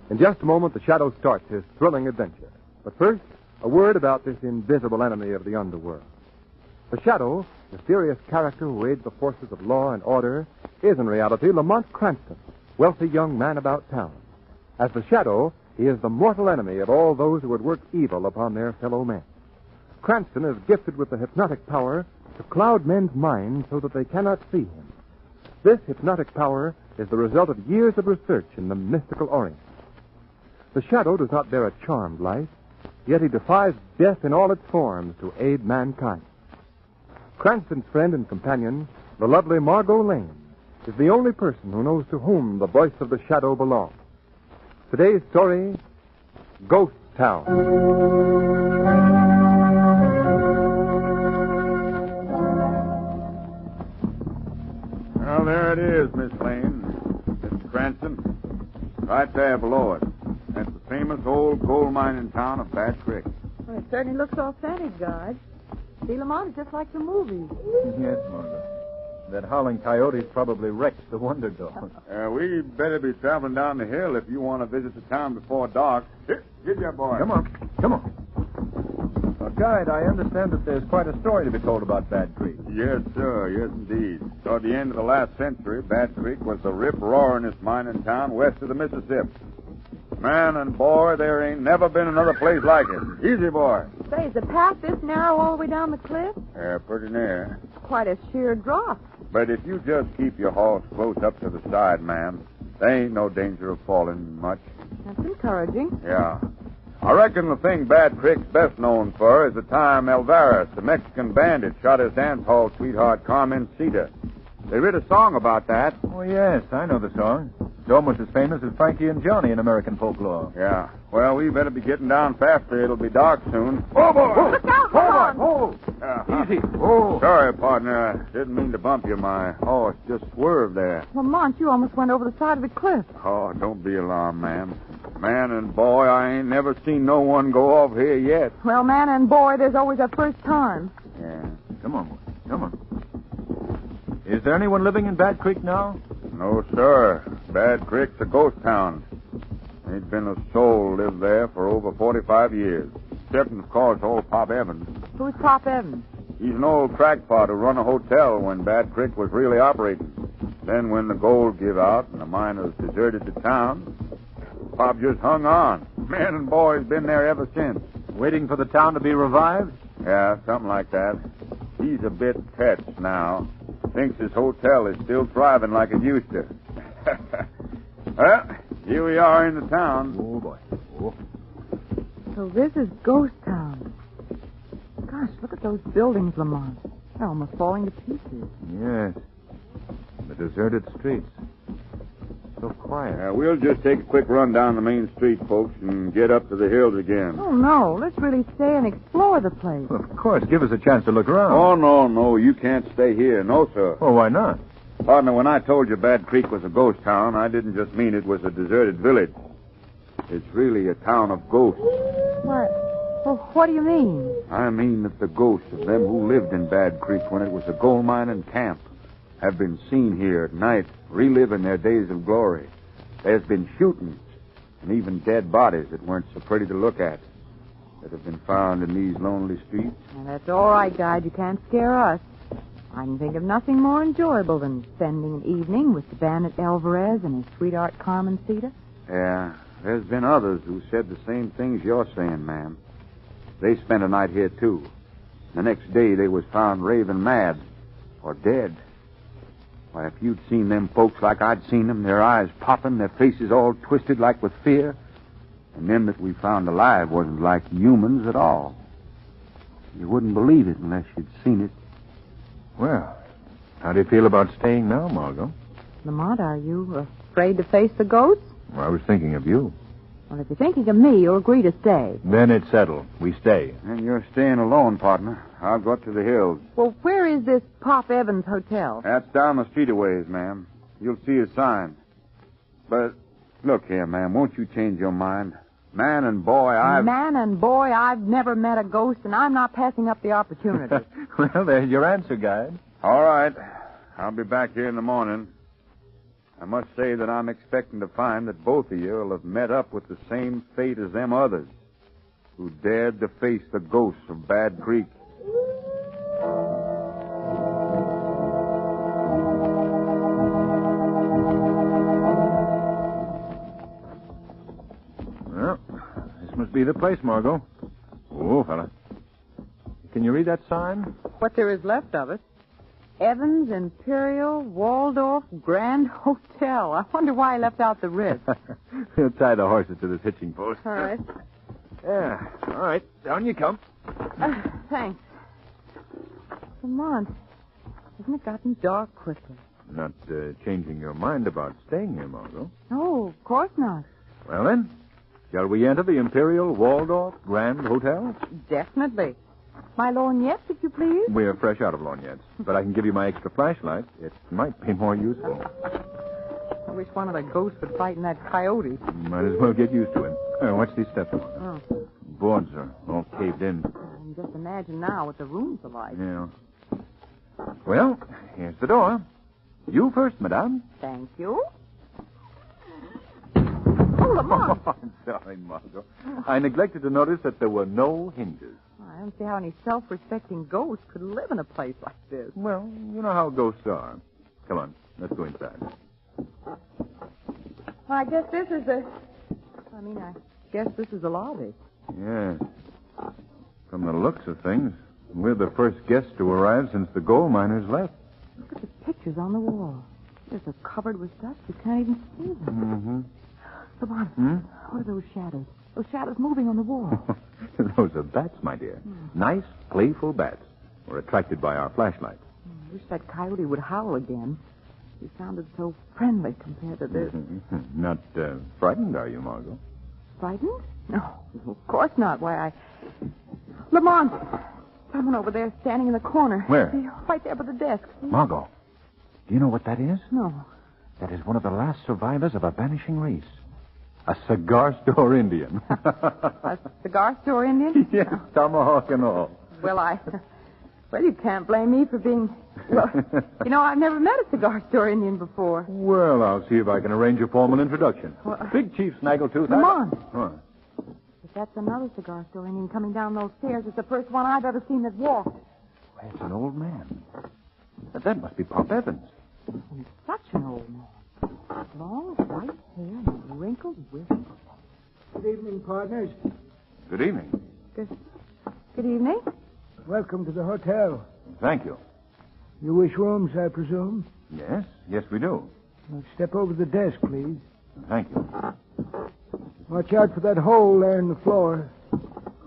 In just a moment, the Shadow starts his thrilling adventure. But first, a word about this invisible enemy of the underworld. The Shadow, mysterious character who aids the forces of law and order, is in reality Lamont Cranston, wealthy young man about town. As the Shadow, he is the mortal enemy of all those who would work evil upon their fellow men. Cranston is gifted with the hypnotic power to cloud men's minds so that they cannot see him. This hypnotic power is the result of years of research in the mystical Orient. The Shadow does not bear a charmed life, yet he defies death in all its forms to aid mankind. Cranston's friend and companion, the lovely Margo Lane, is the only person who knows to whom the voice of the Shadow belongs. Today's story, Ghost Town. Well, there it is, Miss Lane. Mr. Cranston. Right there below us. That's the famous old gold mining town of Bad Creek. Well, it certainly looks authentic, Guard. See, Lamont, it's just like the movies. Yes, Margo. That howling coyote's probably wrecked the Wonder Dog. We better be traveling down the hill if you want to visit the town before dark. Here, get your boy. Come on. Guide, I understand that there's quite a story to be told about Bad Creek. Yes, sir. Yes, indeed. Toward the end of the last century, Bad Creek was the rip-roaringest mining town west of the Mississippi. Man and boy, there ain't never been another place like it. Easy, boy. Say, is the path this narrow all the way down the cliff? Yeah, pretty near. Quite a sheer drop. But if you just keep your horse close up to the side, ma'am, there ain't no danger of falling much. That's encouraging. Yeah. I reckon the thing Bad Creek's best known for is the time Alvarez, the Mexican bandit, shot his dance hall sweetheart, Carmencita. They wrote a song about that. Oh, yes, I know the song. It's almost as famous as Frankie and Johnny in American folklore. Yeah. Well, we better be getting down faster. It'll be dark soon. Oh, boy! Look out, Lamont! Oh! Easy. Oh. Sorry, partner. I didn't mean to bump you. My horse just swerved there. Lamont, you almost went over the side of the cliff. Oh, don't be alarmed, ma'am. Man and boy, I ain't never seen no one go off here yet. Well, man and boy, there's always a first time. Yeah. Come on, boy. Come on. Is there anyone living in Bad Creek now? No, sir. Bad Creek's a ghost town. Ain't been a soul lived there for over 45 years. Except, of course, old Pop Evans. Who's Pop Evans? He's an old crackpot who run a hotel when Bad Creek was really operating. Then when the gold give out and the miners deserted the town, Pop just hung on. Man and boy's been there ever since. Waiting for the town to be revived? Yeah, something like that. He's a bit tetched now. Thinks his hotel is still thriving like it used to. Well, here we are in the town. Oh, boy. Oh. So this is Ghost Town. Gosh, look at those buildings, Lamont. They're almost falling to pieces. Yes. The deserted streets. So quiet. We'll just take a quick run down the main street, folks, and get up to the hills again. Oh, no. Let's really stay and explore the place. Well, of course. Give us a chance to look around. Oh, no. You can't stay here. No, sir. Oh, why not? Partner, when I told you Bad Creek was a ghost town, I didn't just mean it was a deserted village. It's really a town of ghosts. What? Well, what do you mean? I mean that the ghosts of them who lived in Bad Creek when it was a gold mining camp have been seen here at night, reliving their days of glory. There's been shootings and even dead bodies that weren't so pretty to look at that have been found in these lonely streets. Well, that's all right, Guide. You can't scare us. I can think of nothing more enjoyable than spending an evening with the bandit Alvarez and his sweetheart Carmencita. Yeah, there's been others who said the same things you're saying, ma'am. They spent a night here, too. The next day, they was found raving mad or dead. Why, if you'd seen them folks like I'd seen them, their eyes popping, their faces all twisted like with fear, and them that we found alive wasn't like humans at all. You wouldn't believe it unless you'd seen it. Well, how do you feel about staying now, Margo? Lamont, are you afraid to face the ghosts? Well, I was thinking of you. Well, if you're thinking of me, you'll agree to stay. Then it's settled. We stay. And you're staying alone, partner. I'll go up to the hills. Well, where is this Pop Evans Hotel? That's down the street a ways, ma'am. You'll see a sign. But look here, ma'am, won't you change your mind? Man and boy, I've never met a ghost, and I'm not passing up the opportunity. Well, there's your answer, guide. All right. I'll be back here in the morning. I must say that I'm expecting to find that both of you will have met up with the same fate as them others who dared to face the ghosts of Bad Creek. Well, this must be the place, Margo. Oh, fella. Can you read that sign? What there is left of it. Evans Imperial Waldorf Grand Hotel. I wonder why I left out the wrist. We'll tie the horses to this hitching post. All right. Yeah. All right. Down you come. Thanks. Lamont, hasn't it gotten dark quickly? Not changing your mind about staying here, Margo. No, of course not. Well, then, shall we enter the Imperial Waldorf Grand Hotel? Definitely. My lorgnettes, if you please. We're fresh out of lorgnettes, but I can give you my extra flashlight. It might be more useful. I wish one of the ghosts would fight that coyote. Might as well get used to it. Watch these steps. Oh. Boards are all caved in. I can just imagine now what the rooms are like. Yeah. Well, here's the door. You first, madame. Thank you. Oh, Lamont. I'm sorry, Margo. I neglected to notice that there were no hinges. I don't see how any self-respecting ghost could live in a place like this. Well, you know how ghosts are. Come on, let's go inside. Well, I guess this is the lobby. Yeah. From the looks of things, we're the first guests to arrive since the gold miners left. Look at the pictures on the wall. There's a cupboard with stuff. You can't even see them. Mm-hmm. Lamont, what are those shadows? Those shadows moving on the wall. Those are bats, my dear. Nice, playful bats. We're attracted by our flashlights. I wish that coyote would howl again. He sounded so friendly compared to this. Not frightened, are you, Margo? Frightened? No, of course not. Why, Lamont! Someone over there standing in the corner. Where? Right there by the desk. Margo, do you know what that is? No. That is one of the last survivors of a vanishing race. A cigar store Indian. A cigar store Indian? Yes, tomahawk and all. Well, you can't blame me for being... Well, I've never met a cigar store Indian before. Well, I'll see if I can arrange a formal introduction. Big Chief Snaggletooth. Come on. Huh. If that's another cigar store Indian coming down those stairs, it's the first one I've ever seen that walked. Well, it's an old man. That must be Pop Evans. He's such an old man. Long white hair and wrinkled whiskers. Good evening, partners. Good evening. Good evening. Welcome to the hotel. Thank you. You wish rooms, I presume? Yes, we do. Well, step over to the desk, please. Thank you. Watch out for that hole there in the floor.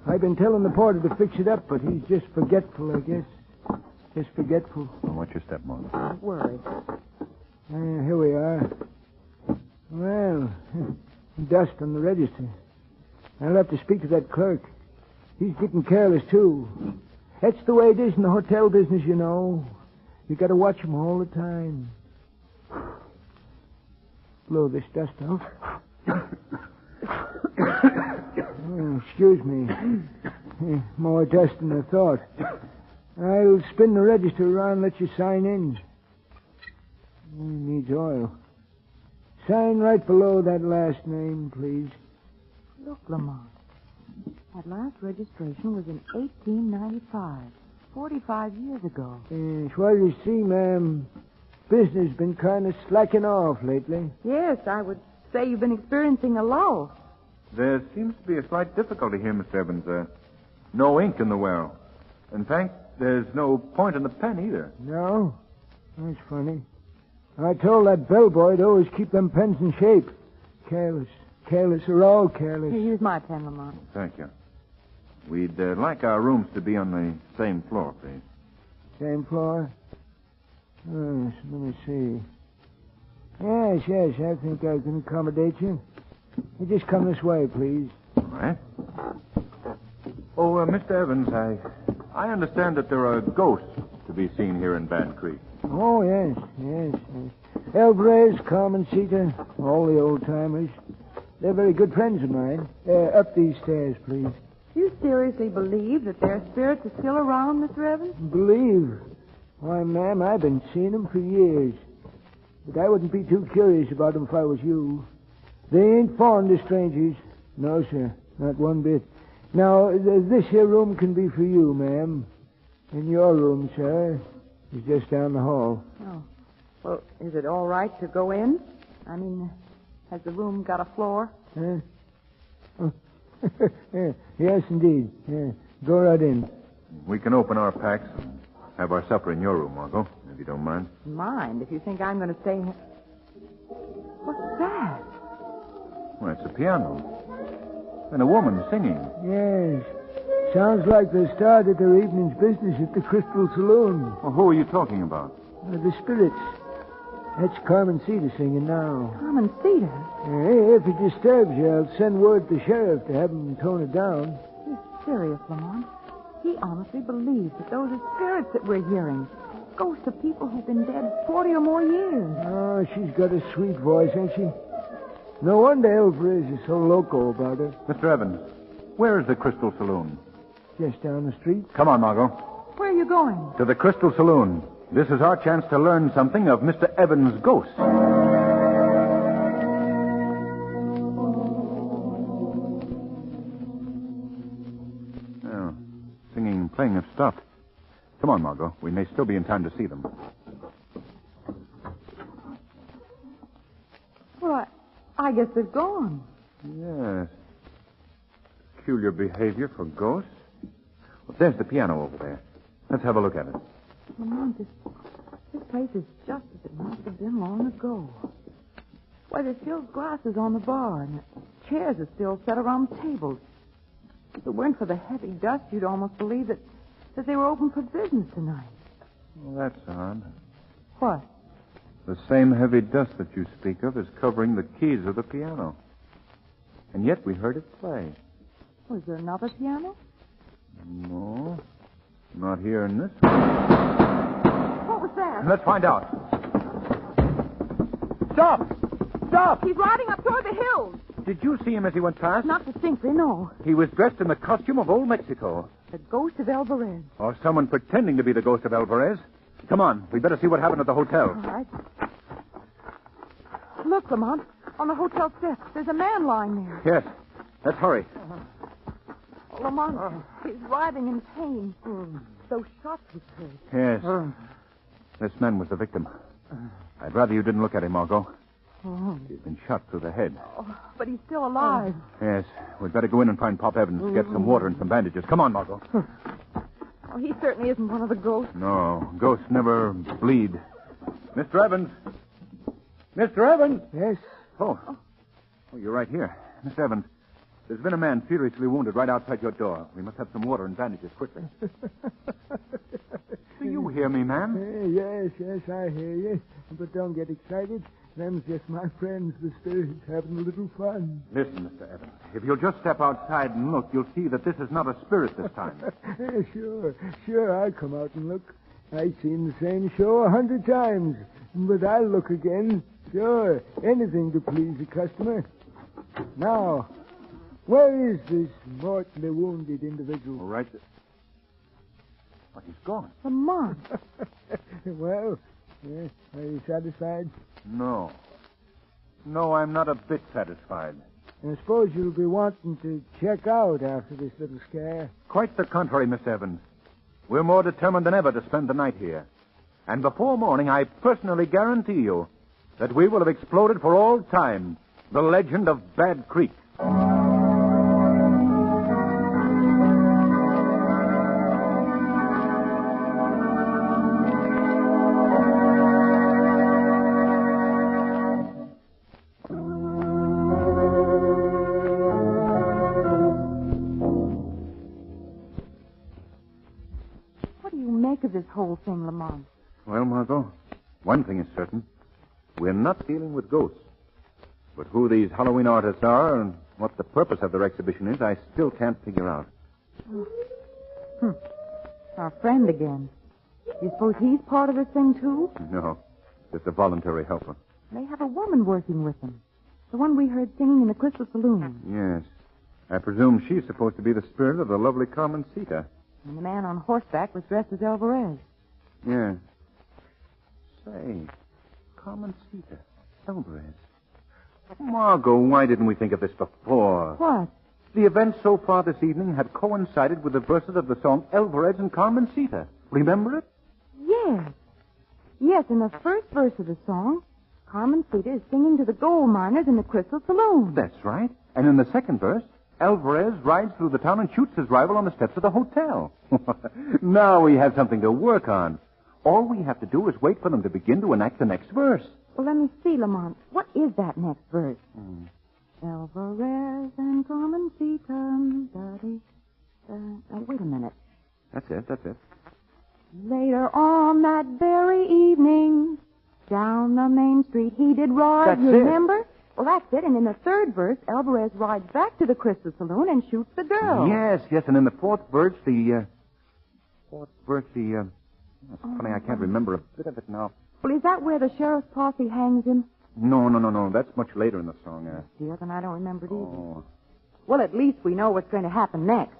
I've been telling the porter to fix it up, but he's just forgetful, I guess. Just forgetful. Well, watch your step, Margo. Don't worry. Here we are. Well, dust on the register. I'll have to speak to that clerk. He's getting careless, too. That's the way it is in the hotel business, you know. You got to watch him all the time. Blow this dust off. Excuse me. More dust than I thought. I'll spin the register around and let you sign in. Needs oil. Sign right below that last name, please. Look, Lamont. That last registration was in 1895. 45 years ago. Yes, well, you see, ma'am, business has been kind of slacking off lately. Yes, I would say you've been experiencing a lull. There seems to be a slight difficulty here, Mr. Evans. No ink in the well. In fact, there's no point in the pen either. No? That's funny. I told that bellboy to always keep them pens in shape. Careless. They're all careless. Here, use my pen, Lamont. Thank you. We'd like our rooms to be on the same floor, please. Same floor? Yes, let me see. Yes, I think I can accommodate you. You just come this way, please. All right. Oh, Mr. Evans, I understand that there are ghosts to be seen here in Bad Creek. Oh, yes. Alvarez, Carmencita, all the old-timers. They're very good friends of mine. Up these stairs, please. You seriously believe that their spirits are still around, Mr. Evans? Believe? Why, ma'am, I've been seeing them for years. But I wouldn't be too curious about them if I was you. They ain't fond of strangers. No, sir. Not one bit. Now, this here room can be for you, ma'am. And your room, sir, is just down the hall. Oh. Well, is it all right to go in? I mean, has the room got a floor? Huh? Oh. Yes, indeed. Yeah. Go right in. We can open our packs and have our supper in your room, Margo, if you don't mind. Mind, if you think I'm going to stay here. What's that? Well, it's a piano. And a woman singing. Yes. Sounds like they started their evening's business at the Crystal Saloon. Well, who are you talking about? The spirits. That's Carmencita singing now. Carmencita? Hey, if it disturbs you, I'll send word to the sheriff to have him tone it down. He's serious, Lamont. He honestly believes that those are spirits that we're hearing. Ghosts of people who've been dead 40 or more years. Oh, she's got a sweet voice, ain't she? No wonder Alvarez is so loco about her. Mr. Evans, where is the Crystal Saloon? Just down the street. Come on, Margo. Where are you going? To the Crystal Saloon. This is our chance to learn something of Mr. Evans' ghost. Oh, singing and playing have stopped. Come on, Margo. We may still be in time to see them. Well, I guess they're gone. Yes. Peculiar behavior for ghosts. Well, there's the piano over there. Let's have a look at it. Lamont, this place is just as it must have been long ago. Why, there's still glasses on the bar, and the chairs are still set around tables. If it weren't for the heavy dust, you'd almost believe that they were open for business tonight. Well, that's odd. What? The same heavy dust that you speak of is covering the keys of the piano. And yet we heard it play. Was there another piano? No. Not here in this one. What was that? Let's find out. Stop! Stop! He's riding up toward the hills. Did you see him as he went past? Not distinctly, no. He was dressed in the costume of old Mexico. The ghost of Alvarez. Or someone pretending to be the ghost of Alvarez. Come on. We'd better see what happened at the hotel. All right. Look, Lamont. On the hotel steps, there's a man lying there. Yes. Let's hurry. Lamont, he's writhing in pain. Those shots he heard. Yes. This man was the victim. I'd rather you didn't look at him, Margo. He's been shot through the head. Oh, but he's still alive. Yes. We'd better go in and find Pop Evans, get some water and some bandages. Come on, Margo. Oh, he certainly isn't one of the ghosts. No, ghosts never bleed. Mr. Evans. Mr. Evans! Yes? Oh, you're right here. Mr. Evans, there's been a man furiously wounded right outside your door. We must have some water and bandages quickly. Do you hear me, man? Yes, I hear you. But don't get excited. Them's just my friends, the spirits, having a little fun. Listen, Mr. Evans, if you'll just step outside and look, you'll see that this is not a spirit this time. Sure, I'll come out and look. I've seen the same show 100 times. But I'll look again. Sure, anything to please the customer. Now, where is this mortally wounded individual? All right. But he's gone. Lamont. Well, are you satisfied? No. No, I'm not a bit satisfied. I suppose you'll be wanting to check out after this little scare. Quite the contrary, Miss Evans. We're more determined than ever to spend the night here. And before morning, I personally guarantee you that we will have exploded for all time the legend of Bad Creek. Of this whole thing, Lamont? Well, Margot, one thing is certain. We're not dealing with ghosts. But who these Halloween artists are and what the purpose of their exhibition is, I still can't figure out. Our friend again. You suppose he's part of this thing, too? No, just a voluntary helper. They have a woman working with them. The one we heard singing in the Crystal Saloon. Yes. I presume she's supposed to be the spirit of the lovely Carmencita. And the man on horseback was dressed as Alvarez. Yes. Say, Carmencita, Alvarez. Margo, why didn't we think of this before? What? The events so far this evening had coincided with the verses of the song Alvarez and Carmencita. Remember it? Yes. Yes, in the first verse of the song, Carmencita is singing to the gold miners in the Crystal Saloon. That's right. And in the second verse, Alvarez rides through the town and shoots his rival on the steps of the hotel. Now we have something to work on. All we have to do is wait for them to begin to enact the next verse. Well, let me see, Lamont. What is that next verse? Alvarez and Carmencita. Wait a minute. That's it. Later on that very evening, down the main street he did ride. That's you it. remember? Well, that's it. And in the third verse, Alvarez rides back to the Crystal Saloon and shoots the girl. Yes. And in the fourth verse, it's funny, I can't remember a bit of it now. Well, is that where the sheriff's posse hangs him? No. That's much later in the song. Dear, then I don't remember it either. Oh. Well, at least we know what's going to happen next.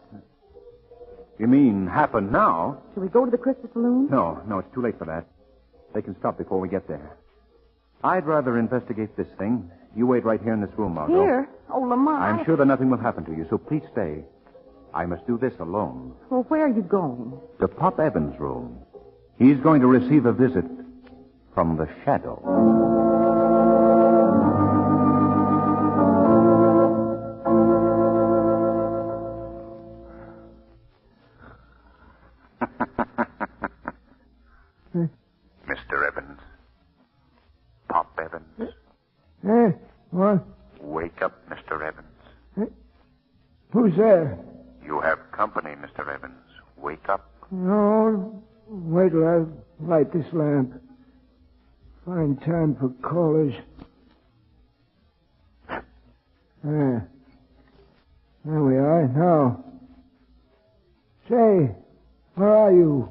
You mean happen now? Shall we go to the Crystal Saloon? No, it's too late for that. They can stop before we get there. I'd rather investigate this thing. You wait right here in this room, Margo. Here? Oh, Lamont. I'm sure that nothing will happen to you, so please stay. I must do this alone. Well, where are you going? To Pop Evans' room. He's going to receive a visit from the shadow. Mr. Evans. Pop Evans. What? Wake up, Mr. Evans. Who's there? You have company, Mr. Evans. Wake up. No, wait till I light this lamp. Fine time for callers. There we are. Now. Say, where are you?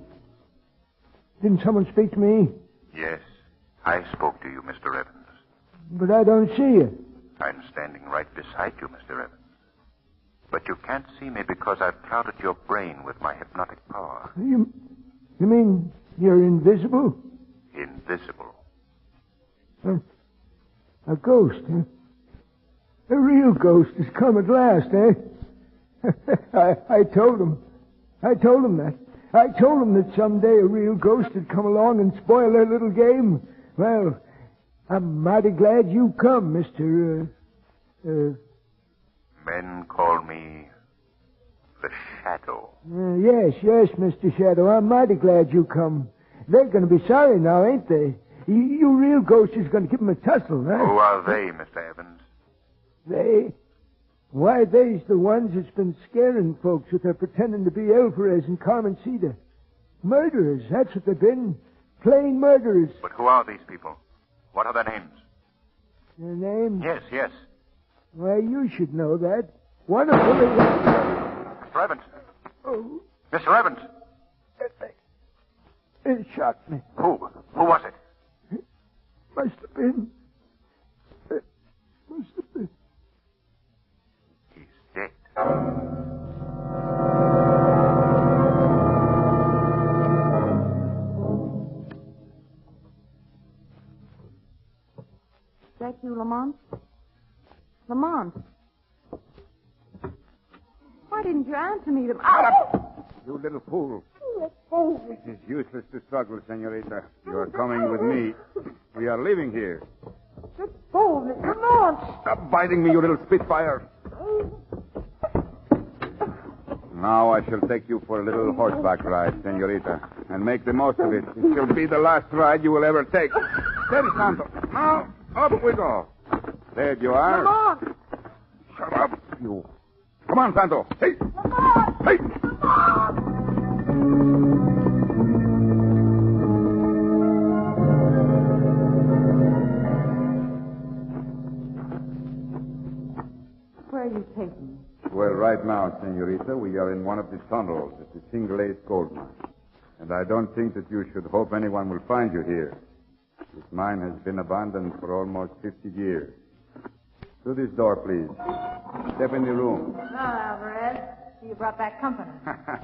Didn't someone speak to me? Yes, I spoke to you, Mr. Evans. But I don't see you. I'm standing right beside you, Mr. Evans. But you can't see me because I've clouded your brain with my hypnotic power. You mean you're invisible? Invisible. A ghost, huh? A real ghost has come at last, eh? I told him that. I told him that someday a real ghost would come along and spoil their little game. Well, I'm mighty glad you come, Mr. Men call me the Shadow. Yes, Mr. Shadow. I'm mighty glad you come. They're going to be sorry now, ain't they? You real ghost is going to give them a tussle, huh? Who are they, Mr. Evans? They? Why, they's the ones that's been scaring folks with their pretending to be Alvarez and Carmencita. Murderers, that's what they've been. Plain murderers. But who are these people? What are their names? Their names? Yes. Why, you should know that. One of them is... Mr. Evans. Oh, Mr. Evans. it shocked me. Who was it? Must have been... He's dead. Is that you, Lamont? Lamont. Why didn't you answer me? You little fool. It is useless to struggle, senorita. You are coming with me. We are leaving here. Lamont. Stop biting me, you little spitfire. Now I shall take you for a little horseback ride, senorita, and make the most of it. It shall be the last ride you will ever take. Steady, Santo. Now, up we go. There you are. Lamont. Shut up, you. Come on, Santo. Hey. Lamont. Hey. Lamont. Where are you taking me? Well, right now, senorita, we are in one of the tunnels at the Single Ace gold mine. And I don't think that you should hope anyone will find you here. This mine has been abandoned for almost 50 years. Through this door, please. Step in the room. Hello, Alvarez. You brought back company.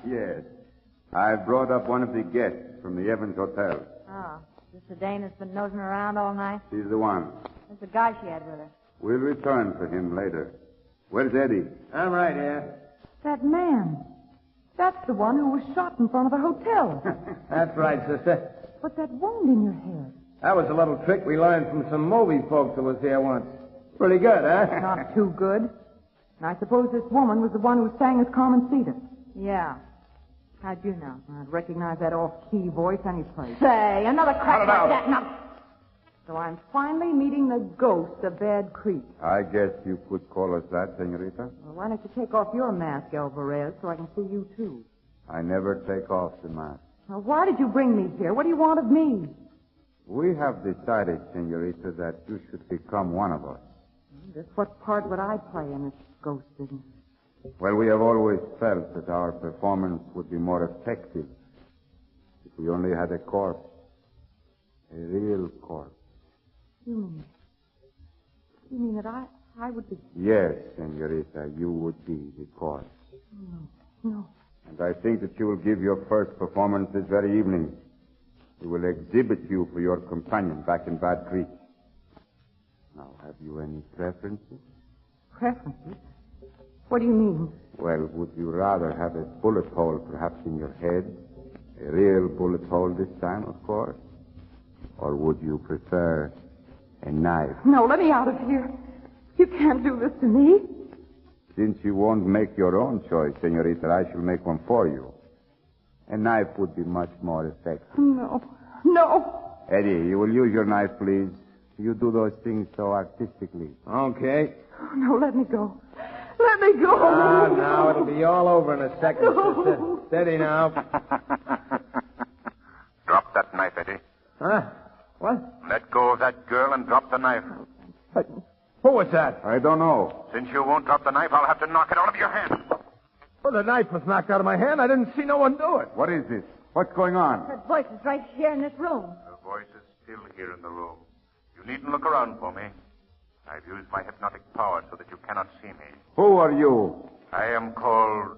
Yes. I've brought up one of the guests from the Evans Hotel. Oh, is this the dame that's been nosing around all night? She's the one. There's the guy she had with her. We'll return for him later. Where's Eddie? I'm right here. That man. That's the one who was shot in front of the hotel. That's right, sister. But that wound in your head. That was a little trick we learned from some movie folks that was here once. Pretty good, huh? Not too good. And I suppose this woman was the one who sang as Carmen Cedar. Yeah. How'd you know? I'd recognize that off-key voice any place. Say, another crack like that. No. So I'm finally meeting the ghost of Bad Creek. I guess you could call us that, senorita. Well, why don't you take off your mask, Alvarez, so I can see you, too? I never take off the mask. Now, why did you bring me here? What do you want of me? We have decided, senorita, that you should become one of us. Just what part would I play in this ghost business? Well, we have always felt that our performance would be more effective if we only had a corpse. A real corpse. You mean that I would be... Yes, senorita, you would be the corpse. No. And I think that you will give your first performance this very evening. We will exhibit you for your companion back in Bad Creek. Now, have you any preferences? Preferences? What do you mean? Well, would you rather have a bullet hole perhaps in your head? A real bullet hole this time, of course? Or would you prefer a knife? No, let me out of here. You can't do this to me. Since you won't make your own choice, senorita, I shall make one for you. A knife would be much more effective. No. Eddie, you will use your knife, please. You do those things so artistically. Okay. Oh, no, let me go. Let me go. Now, it'll be all over in a second, sister. Steady now. Drop that knife, Eddie. Huh? What? Let go of that girl and drop the knife. Who was that? I don't know. Since you won't drop the knife, I'll have to knock it out of your hand. Well, the knife was knocked out of my hand. I didn't see no one do it. What is this? What's going on? That voice is right here in this room. The voice is still here in the room. You needn't look around for me. I've used my hypnotic power so that you cannot see me. Who are you? I am called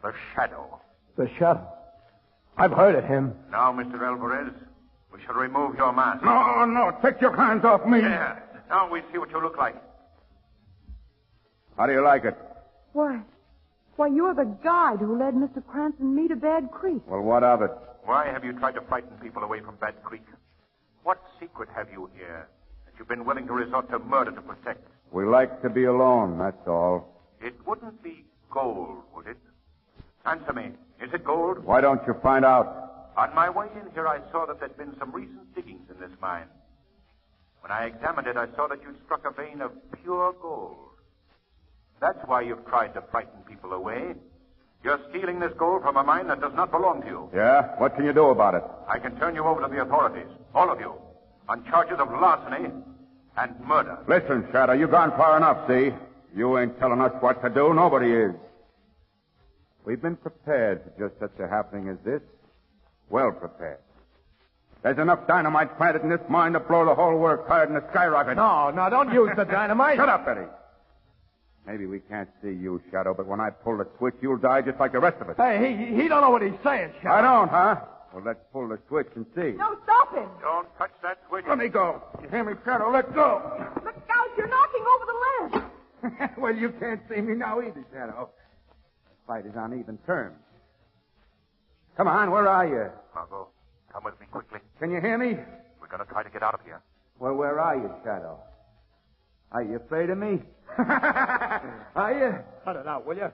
the Shadow. The Shadow. I've heard of him. Now, Mr. Alvarez, we shall remove your mask. No. Take your hands off me. Yeah. Now we see what you look like. How do you like it? Why, you're the guide who led Mr. Cranston and me to Bad Creek. Well, what of it? Why have you tried to frighten people away from Bad Creek? What secret have you here that you've been willing to resort to murder to protect? We like to be alone, that's all. It wouldn't be gold, would it? Answer me. Is it gold? Why don't you find out? On my way in here, I saw that there'd been some recent diggings in this mine. When I examined it, I saw that you'd struck a vein of pure gold. That's why you've tried to frighten people away. You're stealing this gold from a mine that does not belong to you. Yeah? What can you do about it? I can turn you over to the authorities, all of you, on charges of larceny and murder. Listen, Shadow, you've gone far enough, see? You ain't telling us what to do. Nobody is. We've been prepared for just such a happening as this. Well prepared. There's enough dynamite planted in this mine to blow the whole works higher than a skyrocket. No, don't use the dynamite. Shut up, Eddie. Maybe we can't see you, Shadow, but when I pull the switch, you'll die just like the rest of us. Hey, he don't know what he's saying, Shadow. I don't, huh? Well, let's pull the switch and see. No, stop him. Don't touch that switch. Let me go. You hear me, Shadow? Let go. Look out, you're knocking over the lamp. Well, you can't see me now either, Shadow. The fight is on even terms. Come on, where are you? Margo, come with me quickly. Can you hear me? We're going to try to get out of here. Well, where are you, Shadow? Are you afraid of me? Are you? Cut it out, will you?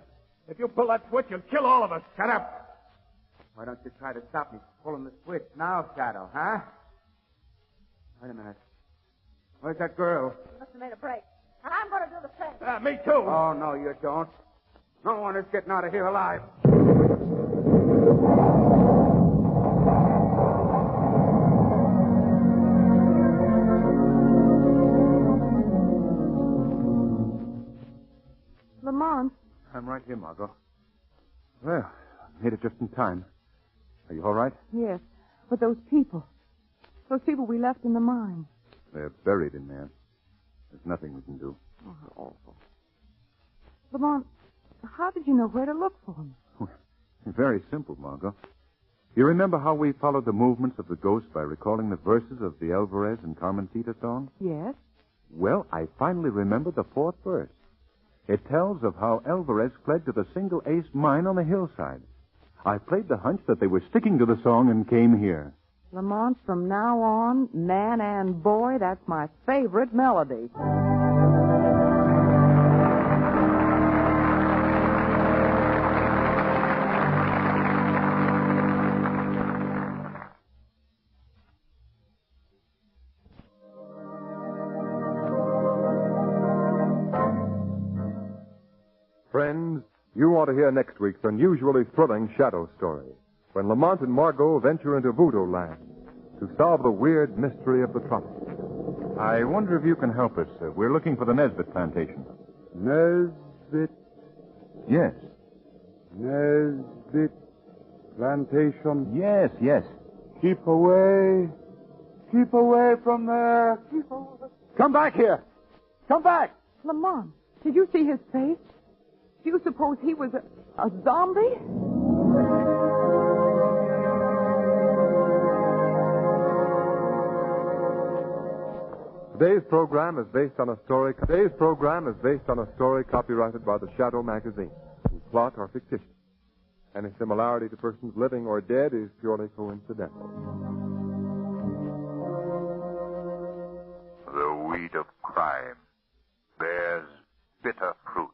If you pull that switch, you'll kill all of us. Shut up. Why don't you try to stop me pulling the switch now, Shadow, huh? Wait a minute. Where's that girl? You must have made a break. I'm going to do the same. Me too. Oh, no, you don't. No one is getting out of here alive. Lamont. I'm right here, Margo. Well, made it just in time. Are you all right? Yes, but those people we left in the mine. They're buried in there. There's nothing we can do. Oh, how awful. Lamont, how did you know where to look for them? Very simple, Margo. You remember how we followed the movements of the ghost by recalling the verses of the Alvarez and Carmencita song? Yes. Well, I finally remembered the fourth verse. It tells of how Alvarez fled to the single ace mine on the hillside. I played the hunch that they were sticking to the song and came here. Lamont, from now on, man and boy, that's my favorite melody. Friends, you want to hear next week's unusually thrilling shadow story, when Lamont and Margot venture into voodoo land to solve the weird mystery of the tropics. I wonder if you can help us. We're looking for the Nesbit plantation. Nesbit Yes. plantation. Yes. Keep away from there. Keep away. Come back here! Come back! Lamont, did you see his face? Do you suppose he was a zombie? Today's program is based on a story copyrighted by the Shadow magazine, whose plot are fictitious. Any similarity to persons living or dead is purely coincidental. The weed of crime bears bitter fruit.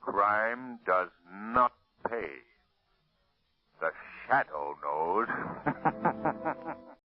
Crime does not pay. The shadow knows.